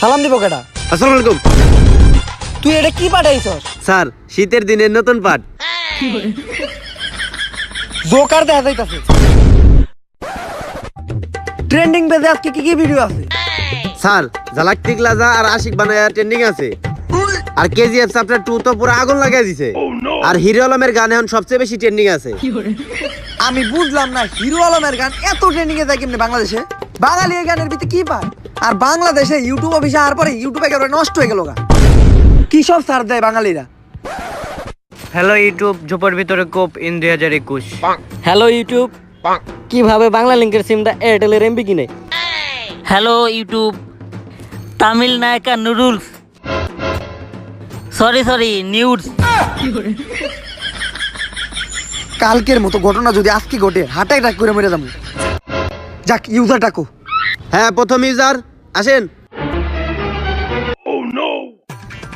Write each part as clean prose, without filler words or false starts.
সালাম দিব কেডা? আসসালামু আলাইকুম। তুই এটা কি পাঠাইছস? স্যার শীতের দিনের নতুন পাট। জোকার দেখা যাইতাছে। ট্রেন্ডিং পেজে আজকে কি কি ভিডিও আছে? স্যার ঝালাক টিকলাজা আর আশিক বানায়া ট্রেন্ডিং আছে। আর কেজিএফ চ্যাপ্টার 2 তো পুরো আগুন লাগাই দিছে। আর হিরো আলমের গান এখন সবচেয়ে বেশি ট্রেন্ডিং আছে। আমি বুঝলাম না হিরো আলমের গান এত ট্রেন্ডিং এ যায় কেমনে বাংলাদেশে? বাঙালি এই গানের ভিতরে কি পায়? আর বাংলাদেশে ইউটিউব অফিসে আর পরে ইউটিউবে একেবারে নষ্ট হয়ে গেল গা। কি সব সার দেয় বাঙালিরা? হ্যালো ইউটিউব, ঝোপের ভিতরে কোপ ইন 2021। হ্যালো ইউটিউব, কিভাবে বাংলা লিংকের সিমটা এয়ারটেলের এমবি কিনে? হ্যালো ইউটিউব, তামিল নায়িকা নুডলস, সরি নিউডস। কালকের মতো ঘটনা যদি আজকে ঘটে হার্ট অ্যাটাক করে মরে যাবো। যাক ইউজার ডাকো। হ্যাঁ প্রথম ইউজার আসেন।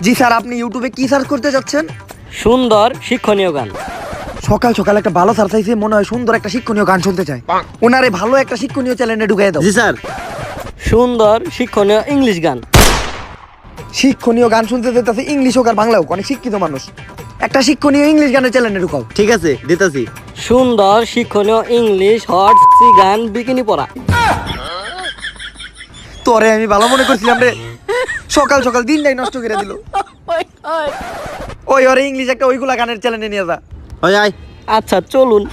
জি স্যার, আপনি ইউটিউবে কি সার্চ করতে যাচ্ছেন? সুন্দর শিক্ষণীয় গান। সকাল সকাল একটা ভালো সার্চ চাইছে, মনে হয় সুন্দর একটা শিক্ষণীয় গান শুনতে চায়। ওনারে ভালো একটা শিক্ষণীয় চ্যানেলে ঢুকাই দাও। জি স্যার। সুন্দর শিক্ষণীয় ইংলিশ গান। শিক্ষণীয় গান শুনতে যেতেছে, ইংলিশ হোক আর বাংলা হোক, অনেক শিক্ষিত মানুষ। একটা শিক্ষণীয় ইংলিশ গানের চ্যানেলে ঢুকাও। ঠিক আছে দিতাছি। সুন্দর শিক্ষণীয় ইংলিশ হট গান বিকিনি পরা। তোরে আমি ভালো মনে করছিলাম রে, সকাল সকাল দিনটাই নষ্ট করে দিল। ওই ওরে ইংলিশ একটা ওইগুলা গানের চ্যানেলে নিয়ে যা। ওই আয়। আচ্ছা চলুন।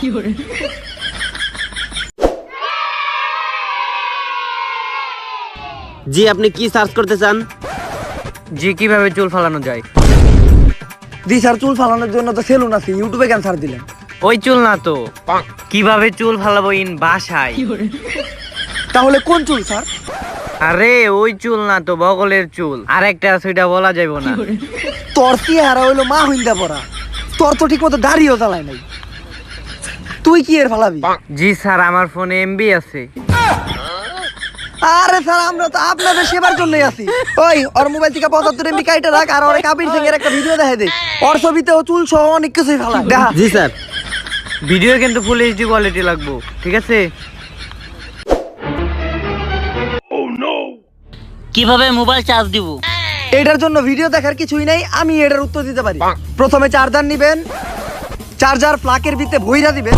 জি আপনি কি সার্চ করতে চান? জি কিভাবে চুল ফালানো যায়? জি স্যার, চুল ফালানোর জন্য তো সেলুন আছে, ইউটিউবে গান সার দিলেন। ওই চুল না তো, কিভাবে চুল ফালাবো ইন ভাষায়। তাহলে কোন চুল স্যার? আরে ওই চুল না তো, বগলের চুল। আর একটা আছে ওইটা বলা যাবে না। তোর কি হারা হইলো মা হইন্দা পড়া, তোর তো ঠিক মতো দাড়িও চালায় নাই, তুই কি এর ফালাবি? জি স্যার, আমার ফোনে এমবি আছে। আরে স্যার, আমরা তো আপনাদের সেবার জন্যই আছি। ওই ওর মোবাইল থেকে 75 এমবি কাইটা রাখ, আর ওর কাবির সিং এর একটা ভিডিও দেখাই দে। ওর ছবিতেও চুল সহ অনেক কিছুই ফালা দেখা। জি স্যার। ভিডিও কিন্তু ফুল এইচডি কোয়ালিটি লাগবো, ঠিক আছে? কিভাবে মোবাইল চার্জ দিব? এটার জন্য ভিডিও দেখার কিছুই নাই, আমি এটার উত্তর দিতে পারি। প্রথমে চার্জার নিবেন, চার্জার প্লাকের ভিতরে ভইরা দিবেন,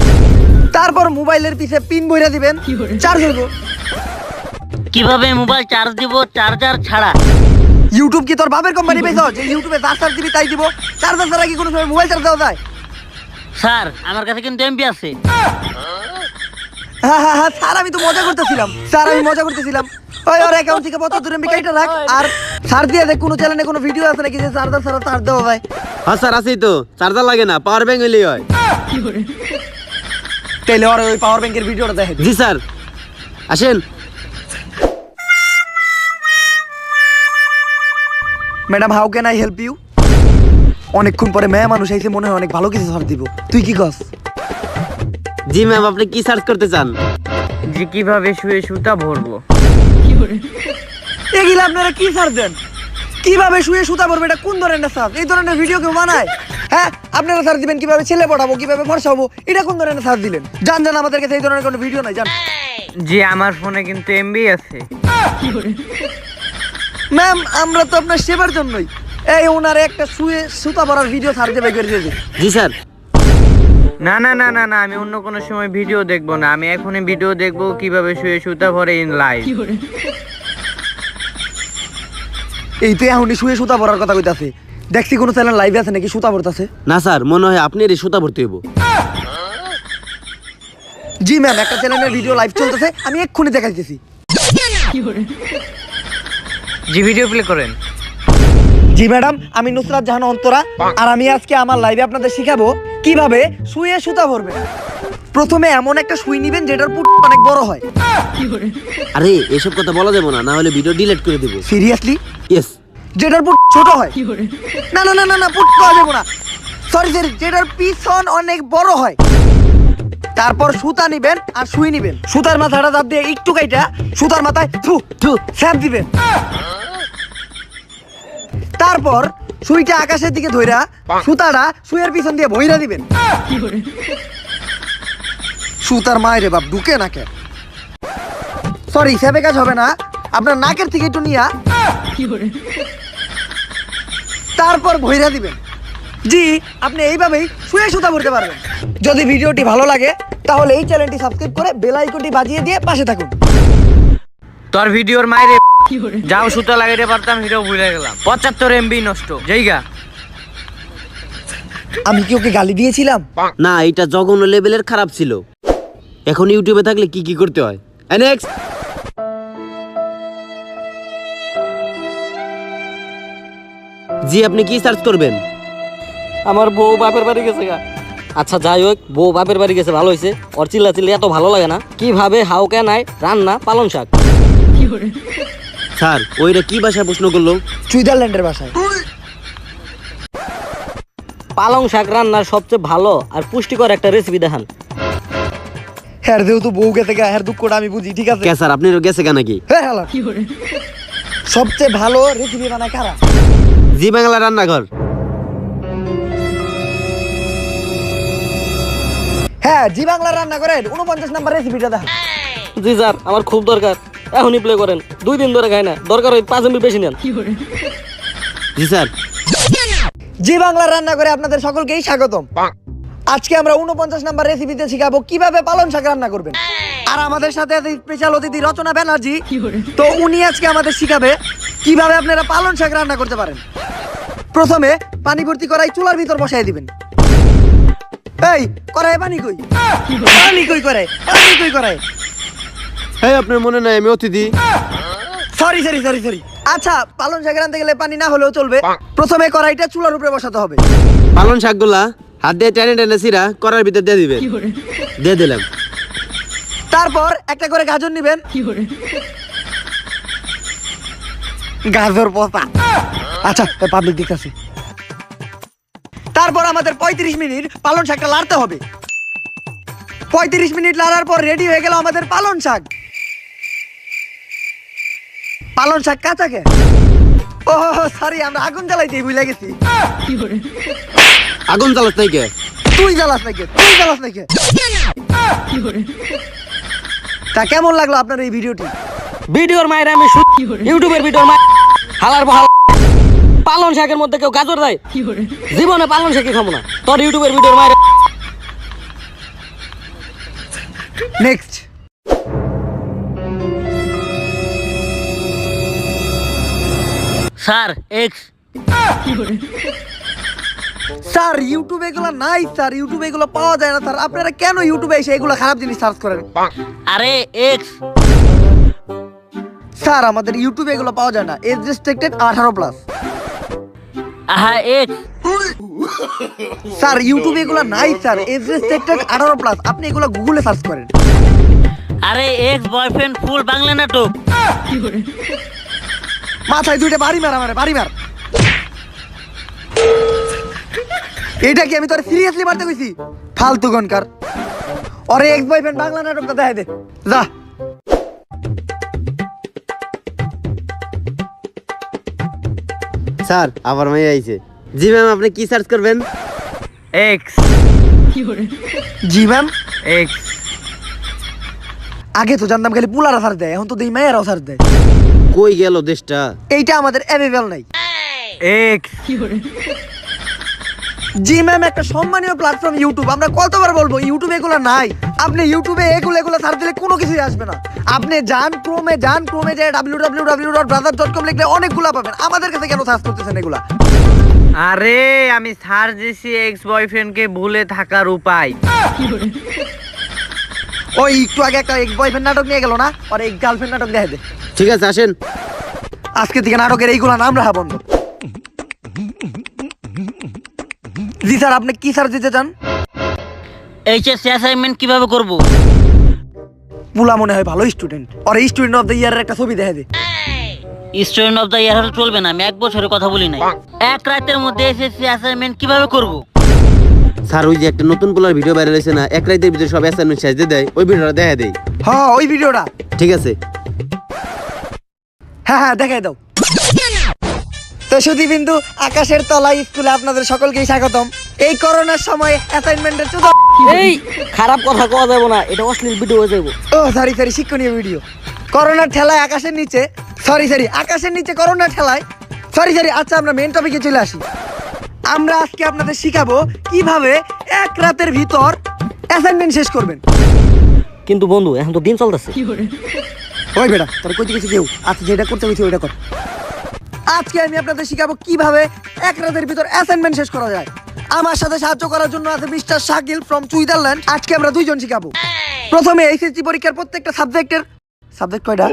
তারপর মোবাইলের পিছে পিন ভইরা দিবেন, চার্জ হইব। কিভাবে মোবাইল চার্জ দিব চার্জার ছাড়া? ইউটিউব কি তোর বাপের কোম্পানি পেয়েছ যে ইউটিউবে যা চার্জ দিবি তাই দিব? চার্জার ছাড়া কি কোনো সময় মোবাইল চার্জ দেওয়া যায়? স্যার আমার কাছে কিন্তু এমবি আছে। হ্যাঁ হ্যাঁ হ্যাঁ স্যার, আমি তো মজা করতেছিলাম। স্যার আমি মজা করতেছিলাম। ওই ওর অ্যাকাউন্ট থেকে 75 এমবি কাইটা রাখ, আর সার দিয়ে দেখ কোনো চ্যানেলে কোনো ভিডিও আছে নাকি যে চার্জার ছাড়া চার্জ দেওয়া যায়। হ্যাঁ স্যার আছেই তো, চার্জার লাগে না, পাওয়ার ব্যাংক হইলেই হয়। তাইলে ওর ওই পাওয়ার ব্যাংকের ভিডিওটা দেখে। জি স্যার আসেন। Madam how can I help you? অনেকক্ষণ পরে মেয়ে মানুষ আইছে, মনে হয় অনেক ভালো কিছু সার দিব। তুই কি কস? জি ম্যাম আপনি কি সার্চ করতে চান? জি কিভাবে শুয়ে সুতা ভরবো। এগুলো আপনারা কি সার দেন? কিভাবে শুয়ে সুতা পড়বে, এটা কোন ধরনের সার? এই ধরনের ভিডিও কেউ বানায়? হ্যাঁ আপনারা সার দিবেন কিভাবে ছেলে পড়াবো, কিভাবে ফর্সাবো, এটা কোন ধরনের সার দিলেন? জান জান, আমাদের কাছে এই ধরনের কোনো ভিডিও নাই, জান। জি আমার ফোনে কিন্তু এমবি আছে। ম্যাম আমরা তো আপনার সেবার জন্যই এই ওনারে একটা শুয়ে সুতা পড়ার ভিডিও সার দেবে করে দিয়েছে। জি স্যার। না না না না না, আমি অন্য কোনো সময় ভিডিও দেখবো না, আমি এখনই ভিডিও দেখবো কিভাবে শুয়ে সুতা ভরে ইন লাইভ। এই তো এখনই শুয়ে সুতা পড়ার কথা কইতাছে। দেখছি কোনো চ্যানেল লাইভে আছে নাকি সুতা পড়তাছে? না স্যার মনে হয় আপনি এর সুতা ভর্তি হইব। জি ম্যাম, একটা চ্যানেলের ভিডিও লাইভ চলতেছে, আমি এক্ষুনি দেখাইতেছি। জি ভিডিও প্লে করেন। জি ম্যাডাম, আমি নুসরাত জাহান অন্তরা, আর আমি আজকে আমার লাইভে আপনাদের শিখাবো কিভাবে শুয়ে সুতা ভরবে। প্রথমে এমন একটা সুই নিবেন যেটার পুট অনেক বড় হয়। আরে এসব কথা বলা যাবে না, না হলে ভিডিও ডিলিট করে দেব। সিরিয়াসলি? ইয়েস। যেটার পুট ছোট হয়। না না না না না, পুট পাওয়া যাবে না, সরি সরি, যেটার পিছন অনেক বড় হয়। তারপর সুতা নিবেন আর সুই নিবেন, সুতার মাথাটা চাপ দিয়ে একটু কাইটা সুতার মাথায় স্যাপ দিবেন। তারপর সুইটা আকাশের দিকে ধইরা সুতাটা সুইয়ের পিছন দিয়ে ভইরা দিবেন। সুতার মায়েরে বাপ ঢুকে নাকে, সরি স্যাপে কাজ হবে না, আপনার নাকের থেকে একটু নিয়া তারপর ভইরা দিবেন। জি, আপনি এইভাবেই শুয়ে সুতা ভরতে পারবেন। যদি ভিডিওটি ভালো লাগে তাহলে এই চ্যানেলটি সাবস্ক্রাইব করে বেল আইকনটি বাজিয়ে দিয়ে পাশে থাকুন। তোর ভিডিওর মাইরে যাও সুতা লাগাইতে পারতাম সেটাও ভুলে গেলাম। 75 MB নষ্ট জায়গা। আমি কি ওকে গালি দিয়েছিলাম? না, এটা জঘন্য লেভেলের খারাপ ছিল। এখন ইউটিউবে থাকলে কি কি করতে হয়? নেক্সট। জি, আপনি কি সার্চ করবেন? আমার বউ বাপের বাড়ি গেছে গা। আচ্ছা যাই হোক, বউ বাপের বাড়ি গেছে ভালো হয়েছে। ওর চিল্লা চিল্লি এত ভালো লাগে না। কিভাবে হাউকে নাই রান্না পালং শাক। স্যার, ওইটা কি ভাষায় প্রশ্ন করলো? সুইজারল্যান্ডের ভাষায়। পালং শাক রান্নার সবচেয়ে ভালো আর পুষ্টিকর একটা রেসিপি দেখান। হ্যাঁ, যেহেতু বউ গেছে গা, হ্যাঁ দুঃখটা আমি বুঝি, ঠিক আছে। কে স্যার, আপনি গেছে কেন নাকি? হ্যাঁ হ্যালো, সবচেয়ে ভালো রেসিপি বানায় কারা? জি বাংলা রান্নাঘর। হ্যাঁ, জি বাংলা রান্না করেন 49 নাম্বার রেসিপিটা দেখান। জি স্যার, আমার খুব দরকার, এখনই প্লে করেন। 2 দিন ধরে খাই না, দরকার হয় 5 MB বেশি নেন। জি স্যার। জি বাংলা রান্না করে আপনাদের সকলকেই স্বাগতম। আজকে আমরা 49 নাম্বার রেসিপিতে শিখাবো কিভাবে পালং শাক রান্না করবেন। আর আমাদের সাথে আছে স্পেশাল অতিথি রচনা ব্যানার্জি। তো উনি আজকে আমাদের শিখাবে কিভাবে আপনারা পালং শাক রান্না করতে পারেন। প্রথমে পানি ভর্তি করাই চুলার ভিতর বসাই দিবেন। এই করায় পানি কই? পানি কই করায়? পানি কই করায়? হ্যাঁ, আপনার মনে নাই আমি অতিথি? Sorry sorry sorry sorry. আচ্ছা, পালং শাক রান্নতে গেলে পানি না হলেও চলবে। প্রথমে কড়াইটা চুলার উপরে বসাতে হবে। পালং শাকগুলা হাত দিয়ে টেনে টেনে সিরা করার ভিতর দিয়ে দিবেন। দিয়ে দিলাম। তারপর একটা করে গাজর নেবেন। গাজর পচা। আচ্ছা, পাবলিক দেখতেছে। তারপর আমাদের 35 মিনিট পালং শাকটা লাড়তে হবে। 35 মিনিট লাড়ার পর রেডি হয়ে গেল আমাদের পালং শাক। পালং শাক কাঁচা কে? ও সরি, আমরা আগুন জ্বালাইতে ভুলে গেছি। আগুন জ্বালাস নাই কে? তুই জ্বালাস নাকি? তুই জ্বালাস নাকি? তা কেমন লাগলো আপনার এই ভিডিওটি? ভিডিওর মায়ের আমি ইউটিউবের ভিডিওর মায়ের হালার বহাল। পালং শাকের মধ্যে কেউ গাজর দেয়? জীবনে পালং শাকই খাবো না। তোর ইউটিউবের ভিডিওর মায়ের। নেক্সট। Sir x. স্যার, ইউটিউবে এগুলো নাই স্যার, ইউটিউবে এগুলো পাওয়া যায় না স্যার। আপনারা কেন ইউটিউবে এসে এগুলো খারাপ জিনিস সার্চ করেন? আরে এক্স। স্যার, আমাদের ইউটিউবে এগুলো পাওয়া যায় না। Age restricted 18+। আহা এক্স। স্যার, ইউটিউবে এগুলো নাই স্যার, এজ রেস্ট্রিক্টেড 18+। আপনি এগুলো গুগলে সার্চ করেন। আরে এক্স বয়ফ্রেন্ড ফুল বাংলা নাটক। মাথায় দুইটা বাড়ি মার, আমারে বাড়ি মার। এইটা কি আমি তোর সিরিয়াসলি মারতে কইছি? ফালতু গনকার। ওরে এক্স বয়ফ্রেন্ড বাংলা নাটকটা দেখাই দে, যা। স্যার, আবার মাই আইছে। জি ম্যাম, আপনি কি সার্চ করবেন? এক্স। জি ম্যাম। এক্স। আগে তো জানতাম খালি পুলারা সার্চ দেয়, এখন তো দেই মেয়েরাও সার্চ দেয়। কই গেল দেশটা? এইটা আমাদের অ্যাভেলেবল নাই। এক্স। জি ম্যাম, একটা সম্মানীয় প্ল্যাটফর্ম ইউটিউব। আমরা কতবার বলবো ইউটিউবে এগুলো নাই। আপনি ইউটিউবে এগুলো সার্চ দিলে কোনো কিছুই আসবে না। আপনি যান ক্রোমে, যে www.brothers.com লিখলে অনেকগুলা পাবেন। আমাদের কাছে কেন সার্চ করতেছেন এগুলা? আরে আমি সার্চ দিছি এক্স বয়ফ্রেন্ডকে ভুলে থাকার উপায়। ওই একটু আগে একটা এক্স বয়ফ্রেন্ড নাটক নিয়ে গেল না, আর এক গার্লফ্রেন্ড নাটক দেখা দে। ঠিক আছে, আসেন। আজকে থেকে নাটকের এইগুলা নাম রাখা বন্ধ। জি স্যার, আপনি কি সার্চ দিতে চান? এইচএসসি অ্যাসাইনমেন্ট কিভাবে করব? পুলা মনে হয় ভালো স্টুডেন্ট, আর স্টুডেন্ট অফ দ্য ইয়ারের একটা ছবি দেখা দে। স্টুডেন্ট অফ দ্য ইয়ার হলে চলবে না, আমি 1 বছরের কথা বলি নাই। এক রাতের মধ্যে এসএসসি অ্যাসাইনমেন্ট কিভাবে করব? স্যার, ওই যে একটা নতুন পোলার ভিডিও ভাইরাল হয়েছে না, এক রাতের ভিতরে সব অ্যাসাইনমেন্ট শেষ দিয়ে দেয়, ওই ভিডিওটা দেখা দেই। হ্যাঁ, ওই ভিডিওটা। ঠিক আছে। হ্যাঁ, দেখাই দাও। তো সুধীবিন্দু, আকাশের তলায় স্কুলে আপনাদের সকলকেই স্বাগতম। এই করোনার সময় অ্যাসাইনমেন্টের এই খারাপ কথা কওয়া যাবে না, এটা অশ্লীল ভিডিও হয়ে যাবো। ও সরি, শিক্ষণীয় ভিডিও। করোনার ঠেলায় আকাশের নিচে সরি আকাশের নিচে করোনা ঠেলায় সরি আচ্ছা আমরা মেন টপিকে চলে আসি। আমরা আজকে আপনাদের শিখাবো কিভাবে এক রাতের ভিতর অ্যাসাইনমেন্ট শেষ করবেন। কিন্তু বন্ধু এখন তো দিন চলতেছে। ওই বেটা তোর কইতে কিছু কেউ আচ্ছা যেটা করতে গেছি ওইটা কর। আজকে আমি আপনাদের শিখাবো কিভাবে এক রাতের ভিতর অ্যাসাইনমেন্ট শেষ করা যায়। আমার সাথে সাহায্য করার জন্য আছে মিস্টার শাকিল ফ্রম সুইজারল্যান্ড। আজকে আমরা দুইজন শিখাবো। প্রথমে এইচএসসি পরীক্ষার প্রত্যেকটা সাবজেক্ট কয়টা?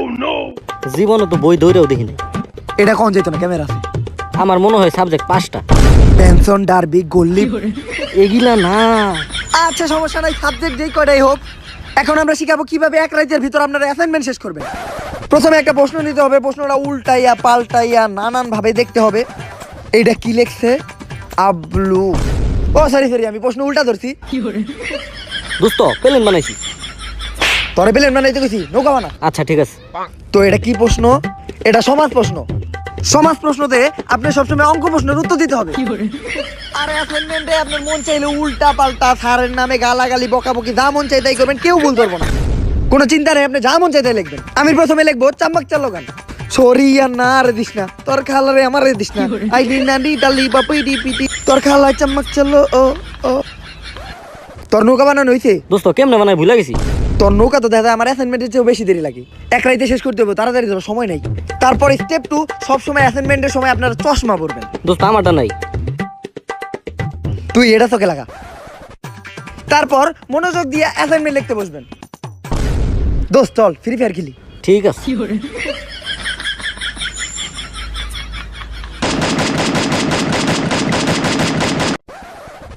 জীবনে তো বই ধরেও দেখি নাই। এটা কোন যেত না ক্যামেরা আছে। আমার মনে হয় সাবজেক্ট 5টা। টেনশন ডারবি গোল্লি এগুলা না। আচ্ছা সমস্যা নাই, সাবজেক্ট যেই কয়টাই হোক। এখন আমরা শিখাবো কিভাবে এক রাতের ভিতর আপনারা অ্যাসাইনমেন্ট শেষ করবেন। প্রথমে একটা প্রশ্ন নিতে হবে, প্রশ্নটা উল্টাইয়া পাল্টাইয়া নানান ভাবে দেখতে হবে। এইটা কি লেখছে? আবলু। ও সরি আমি প্রশ্ন উল্টা ধরছি। দোস্ত প্লেন বানাইছি। তোরে প্লেন বানাইতে গেছি, নৌকা বানা। আচ্ছা ঠিক আছে। তো এটা কি প্রশ্ন? এটা সমাজ প্রশ্ন। সমাজ প্রশ্নতে আপনি সবসময় অঙ্ক প্রশ্নের উত্তর দিতে হবে। আর অ্যাসাইনমেন্টে আপনার মন চাইলে উল্টা পাল্টা স্যারের নামে গালাগালি বকাবকি যা মন চাই তাই করবেন, কেউ ভুল ধরবো না। কোনো চিন্তা নেই, আপনি যা মন চাই তাই লিখবেন। আমি প্রথমে লিখবো চাম্বাক চালোগান। সরি আর না রে দিস না, তোর খালারে আমার রে দিস না। আই ডি না ডি ডালি বাপুই ডি পিটি, তোর খালায় চাম্বাক চালো ও ও। তোর নৌকা বানানো হইছে? দোস্ত কেমনে বানাই ভুলে গেছি। তোর নৌকা তো দেখা আমার অ্যাসাইনমেন্টের চেয়েও বেশি দেরি লাগে। এক রাইতে শেষ করতে হবে, তাড়াতাড়ি ধরো, সময় নাই। তারপর স্টেপ 2, সবসময় অ্যাসাইনমেন্টের সময় আপনারা চশমা পরবেন। দোস্ত আমারটা নাই। তুই এটা চোখে লাগা। তারপর মনোযোগ দিয়ে অ্যাসাইনমেন্ট লিখতে বসবেন। দোস্ত চল ফ্রি ফায়ার খেলি। ঠিক আছে।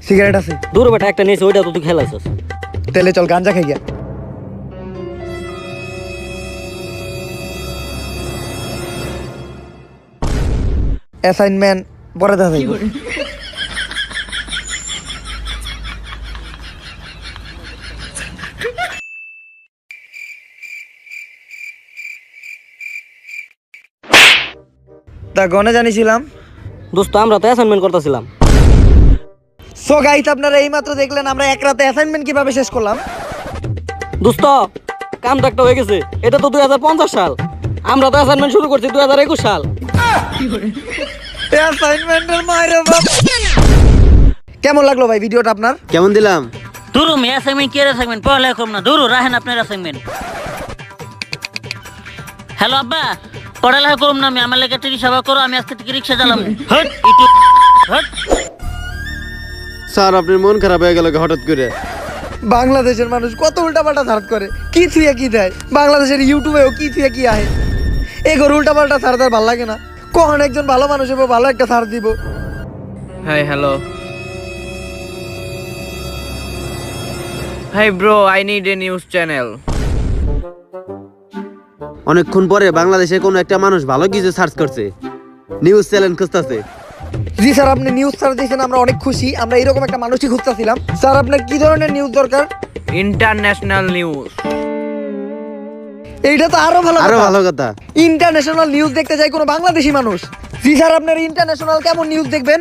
সিগারেট আছে? দূর বেটা একটা নিয়েছে, ওইটা তো তুই খেলাইছস। তেলে চল গাঞ্জা খাই গিয়া। অ্যাসাইনমেন্ট পরে দেখা যাইব। তা গনে জানিছিলাম। দোস্ত আমরা তো অ্যাসাইনমেন্ট করতেছিলাম। সো গাইস আপনারা এইমাত্র দেখলেন আমরা এক রাতে অ্যাসাইনমেন্ট কিভাবে শেষ করলাম। দোস্ত কাম তো একটা হয়ে গেছে। এটা তো 2050 সাল, আমরা তো অ্যাসাইনমেন্ট শুরু করছি 2021 সাল। অ্যাসাইনমেন্টের মাইরে বাপ। কেমন লাগলো ভাই ভিডিওটা আপনার? কেমন দিলাম? দূর আমি অ্যাসাইনমেন্ট কি অ্যাসাইনমেন্ট পড়ালেখা করব না, দূর রাখেন আপনার অ্যাসাইনমেন্ট। হ্যালো আব্বা, পড়ালেখা করব না আমি, আমার লেগে টিভি সেবা করো, আমি আজকে থেকে রিক্সা চালাবো। Hot ইটু hot. স্যার আপনার মন খারাপ হয়ে গেল হঠাৎ করে? বাংলাদেশের মানুষ কত উল্টাপাল্টা সার্চ করে, কি থুয়া কি দেয়। বাংলাদেশের ইউটিউবেও কি থুয়া কি আহে। এগোর উল্টাপাল্টা সার তার ভালো লাগে না। কখন একজন ভালো মানুষ হবো, ভালো একটা সার দিব। Hi hello hi bro, I need a news channel. অনেকক্ষণ পরে বাংলাদেশে কোনো একটা মানুষ ভালো কিছু সার্চ করছে, নিউজ চ্যানেল খুঁজতেছে। জি স্যার, আপনি নিউজ সার্চ দিয়েছেন, আমরা অনেক খুশি। আমরা এরকম একটা মানুষই খুঁজতেছিলাম। স্যার আপনার কি ধরনের নিউজ দরকার? International news. এইটা তো আরো ভালো আরো কথা। ভালো কথা। ইন্টারন্যাশনাল নিউজ দেখতে যায় কোনো বাংলাদেশি মানুষ। জি স্যার, আপনার ইন্টারন্যাশনাল কেমন নিউজ দেখবেন?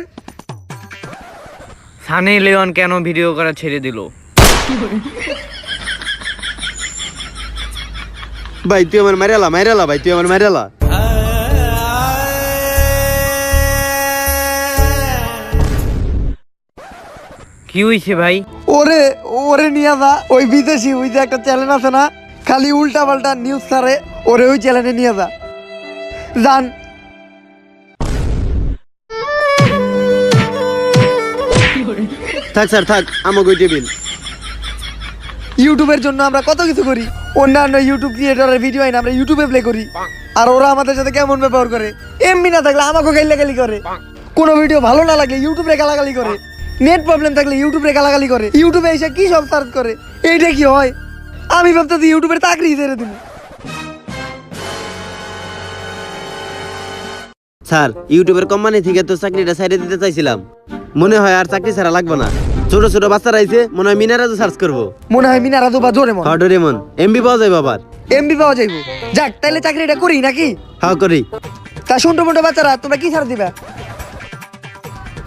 সানি লিওন কেন ভিডিও করা ছেড়ে দিল? ভাই তুই আমার মাইরালা ভাই তুই আমার মাইরালা। কি হইছে ভাই? ওরে ওরে নিয়ে যা, ওই বিদেশি ওই যে একটা চ্যানেল আছে না, খালি উল্টা পাল্টা নিউজ ছাড়ে, ওরে ওই চ্যানেলে নিয়ে যা। জান থাক স্যার থাক, আমাকে ওই টেবিল। ইউটিউবের জন্য আমরা কত কিছু করি। অন্যান্য ইউটিউব ক্রিয়েটরের ভিডিও আইন আমরা ইউটিউবে প্লে করি, আর ওরা আমাদের সাথে কেমন ব্যবহার করে। এমবি না থাকলে আমাকে গালাগালি করে। কোনো ভিডিও ভালো না লাগলে ইউটিউবে গালাগালি করে। নেট প্রবলেম থাকলে ইউটিউবে গালাগালি করে। ইউটিউবে এসে কি সব সার্চ করে, এইটা কি হয়? আমি ভাবতেছি ইউটিউবের চাকরি ছেড়ে দিব। স্যার ইউটিউবের কোম্পানি থেকে তো চাকরিটা সাইডে দিতে চাইছিলাম, মনে হয় আর চাকরি ছাড়া লাগবে না। ছোট ছোট বাচ্চারা আইছে, মনে হয় মিনারাজও সার্চ করবো। মনে হয় মিনারাজু বা ডোরেমন। হ্যাঁ ডোরেমন, এমবি পাওয়া যায় বাবার। এমবি পাওয়া যাইব। যাক তাইলে চাকরিটা করি নাকি? হ্যাঁ করি। তা শুনটো মোটো বাচ্চারা তোমরা কি ছাড় দিবা?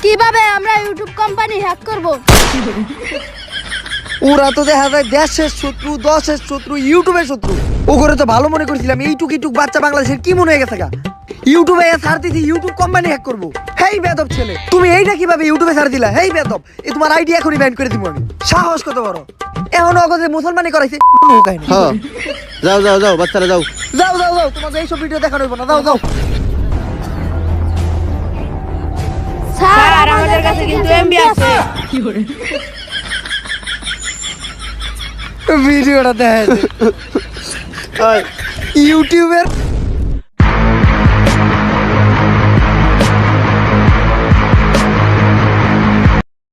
কিভাবে আমরা ইউটিউব কোম্পানি হ্যাক করব? ওরা তো দেখা যায় দেশের শত্রু, দশের শত্রু, ইউটিউবের শত্রু। ও করে তো ভালো মনে করেছিলাম, এইটুক ইটুক বাচ্চা বাংলাদেশের কি মনে হয়ে গেছে গা? ইউটিউবে ছাড় দিছি, ইউটিউব কোম্পানি হ্যাক করবো। হেই বেদব ছেলে, তুমি এইটা কিভাবে ইউটিউবে ছাড় দিলা? হেই বেদব, এই তোমার আইডি এখনই ব্যান করে দিব আমি। সাহস কত বড়! এখন অগজে মুসলমানি করাইছে কাহিনী। হ্যাঁ, যাও যাও যাও বাচ্চারা যাও। যাও যাও যাও, তোমাদের এইসব ভিডিও দেখানো হইব না, যাও যাও। স্যার আমাদের কাছে কিন্তু এমবি আছে। ভিডিওটা দেখা এই, ইউটিউবের